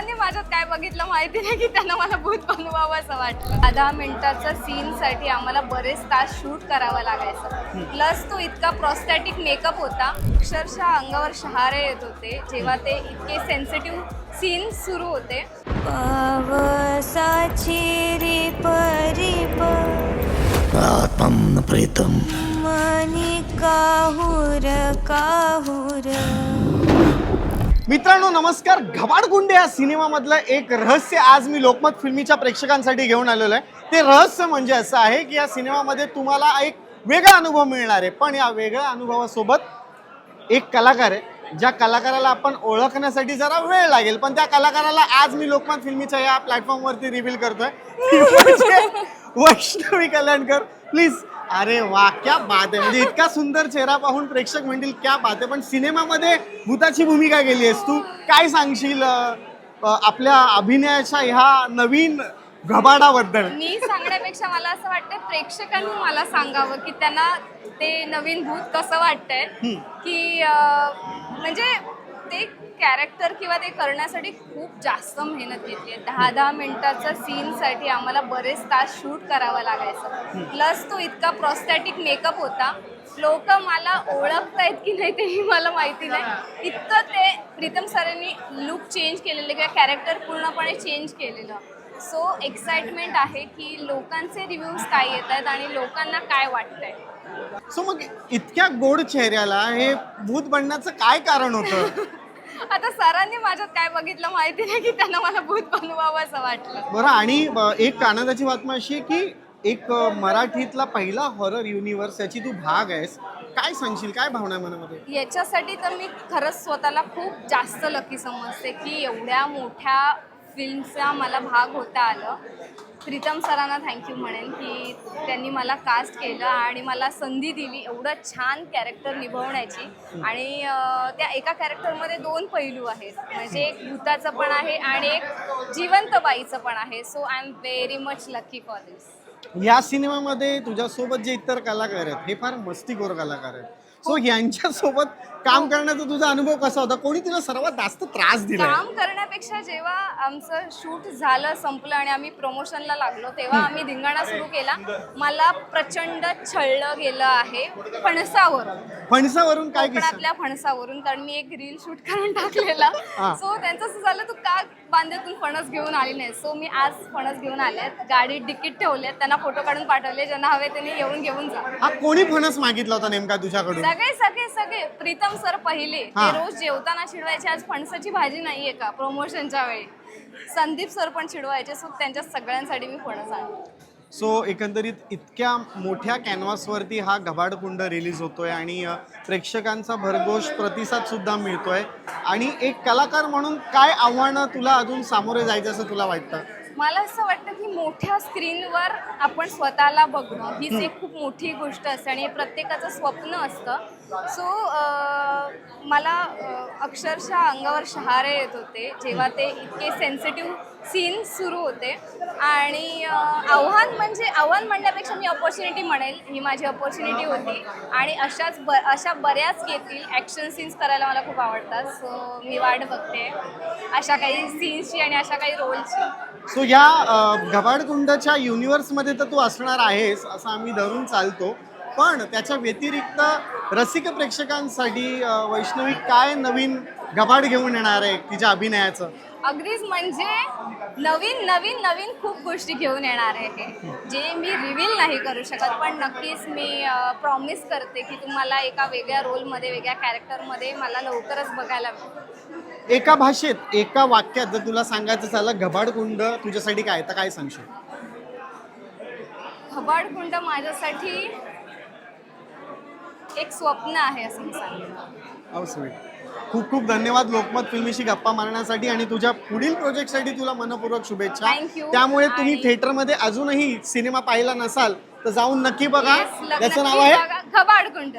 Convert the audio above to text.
सरांनी माझ्यात काय बघितलं माहिती नाही की त्यांना मला भूत बनवावं असं वाटलं. 10 मिनिटाचा सीनसाठी आम्हाला बरेच तास शूट करावं लागायचं. प्लस तो इतका प्रोस्थेटिक मेकअप होता, अक्षरशः अंगावर शहारे येत होते जेव्हा ते इतके सेन्सिटिव्ह सीन सुरू होते. पावसाची रिप रिप आत्मन प्रीतम मनी काहुर काहुर. मित्रांनो नमस्कार. घबाडकुंड या सिनेमामधलं एक रहस्य आज मी लोकमत फिल्मीच्या प्रेक्षकांसाठी घेऊन आलेलो आहे. ते रहस्य म्हणजे असं आहे की या सिनेमामध्ये तुम्हाला एक वेगळा अनुभव मिळणार आहे, पण या वेगळ्या अनुभवासोबत एक कलाकार आहे ज्या कलाकाराला आपण ओळखण्यासाठी जरा वेळ लागेल, पण त्या कलाकाराला आज मी लोकमत फिल्मीच्या या प्लॅटफॉर्मवरती रिव्हील करतोय. वैष्णवी कल्याणकर प्लीज. अरे वा, क्या बात आहे. म्हणजे इतका सुंदर चेहरा पाहून प्रेक्षक म्हणतील क्या बात आहे. पण सिनेमामध्ये भूताची भूमिका केली आहेस तू, काय सांगशील आपल्या अभिनयाच्या ह्या नवीन घबाडाबद्दल? मी सांगण्यापेक्षा मला असं वाटतं प्रेक्षकांनी मला सांगावं की त्यांना ते नवीन भूत कसं वाटतंय. की म्हणजे ते कॅरेक्टर किंवा ते करण्यासाठी खूप जास्त मेहनत घेतली आहे. 10 मिनिटाचा सीनसाठी आम्हाला बरेच तास शूट करावं लागायचं. प्लस तो इतका प्रोस्थेटिक मेकअप होता. लोक मला ओळखतायत की नाही तेही मला माहिती नाही. इतकं ते प्रीतम सरांनी लुक चेंज केलेलं किंवा कॅरेक्टर पूर्णपणे चेंज केलेलं. सो एक्साइटमेंट आहे की लोकांचे रिव्ह्यूज काय येत आहेत आणि लोकांना काय वाटतंय. सो मग इतक्या गोड चेहऱ्याला हे भूत बनण्याचं काय कारण होतं? आता सरांनी माझ्यात काय बघितलं माहिती नाही की त्यांना मला भूत बनवावं असं वाटलं. बरं, आणि एक आनंदाची बातमी अशी आहे की एक मराठीतला पहिला हॉरर युनिव्हर्स याची तू भाग आहेस. काय सांगशील, काय भावना आहे मनामध्ये? याच्यासाठी तर मी खरंच स्वतःला खूप जास्त लकी समजते की एवढ्या मोठ्या फिल्मचा मला भाग होता आलं. प्रीतम सरांना थँक्यू म्हणेन की त्यांनी मला कास्ट केलं आणि मला संधी दिली एवढं छान कॅरेक्टर निभवण्याची. आणि त्या एका कॅरेक्टरमध्ये 2 पैलू आहेत, म्हणजे एक भूताचं पण आहे आणि एक जिवंत बाईचं पण आहे. So I am very much lucky for this. या सिनेमामध्ये तुझ्यासोबत जे इतर कलाकार आहेत हे फार मस्तीखोर कलाकार आहेत. सो यांच्यासोबत काम करण्याचा तुझा अनुभव कसा होता? कोणी तुला सर्वात जास्त त्रास दिला? काम करण्यापेक्षा जेव्हा आमचं शूट झालं, संपलं आणि आम्ही प्रमोशनला लागलो तेव्हा आम्ही धिंगाणा सुरू केला. मला प्रचंड छळलं गेलं आहे फणसावरून. फणसावरून काय किस्सा? कोकणातल्या फणसावरून, कारण मी एक रील शूट करून टाकलेला. सो त्यांचं असं झालं, तू का बांध्यातून फणस घेऊन आली नाही. सो मी आज फणस घेऊन आले, गाडीत तिकीट ठेवले, त्यांना फोटो काढून पाठवले. ज्यांना हवे त्यांनी येऊन घेऊन जा. हा, कोणी फणस मागितला होता नेमका तुझ्याकडून? सगळे सगळे सगळे प्रीतम सर पहिले. ते रोज जेवताना चिडवायचे आज फणसाची भाजी नाहीये का प्रमोशनच्या वेळी. संदीप सर पण चिडवायचे. सो त्यांच्या सगळ्यांसाठी मी फणस आणले. सो एकंदरीत इतक्या मोठ्या कॅनव्हासवरती हा घबाडकुंड रिलीज होतोय आणि प्रेक्षकांचा भरघोष प्रतिसाद सुद्धा मिळतोय. आणि एक कलाकार म्हणून काय आव्हानं तुला अजून सामोरे जायचं असं तुला वाटतं? मला असं वाटतं की मोठ्या स्क्रीनवर आपण स्वतःला बघणं हीच एक खूप मोठी गोष्ट असते आणि प्रत्येकाचं स्वप्न असतं. सो मला अक्षरशः अंगावर शहारे येत होते जेव्हा ते इतके सेन्सिटिव्ह सीन सुरू होते. आणि आव्हान म्हणण्यापेक्षा मी अपॉर्च्युनिटी म्हणेल. ही माझी अपॉर्च्युनिटी होती आणि अशा बऱ्याच येतील. ॲक्शन सीन्स करायला मला खूप आवडतात. सो मी वाट बघते अशा काही सीन्सची आणि अशा काही रोलची. सो या घबाडकुंडच्या युनिव्हर्समध्ये तर तू असणार आहेस असं आम्ही धरून चालतो, पण त्याच्या व्यतिरिक्त रसिक प्रेक्षकांसाठी वैष्णवी काय नवीन घबाड घेऊन येणार आहे तिच्या अभिनयाचं? अगदीच, म्हणजे नवीन नवीन नवीन खूप गोष्टी घेऊन येणार आहे जे मी रिव्हील नाही करू शकत. पण नक्कीच मी प्रॉमिस करते की तुम्हाला एका वेगळ्या रोलमध्ये, वेगळ्या कॅरेक्टरमध्ये मला लवकरच बघायला मिळेल. एका भाषेत, एका वाक्यात जर तुला सांगायचं झालं घबाडकुंड तुझ्यासाठी काय, तर काय सांगशील? घबाडकुंड माझ्यासाठी एक स्वप्न आहे असं मी सांगेन. स्वीट. खूप खूप धन्यवाद लोकमत फिल्मीशी गप्पा मारण्यासाठी आणि तुझ्या पुढील प्रोजेक्टसाठी तुला मनपूर्वक शुभेच्छा. Thank you. त्यामुळे तुम्ही थिएटरमध्ये अजूनही सिनेमा पाहिला नसाल तर जाऊन नक्की बघा. Yes, त्याचं नाव नक्की आहे बघा, घबाडकुंड.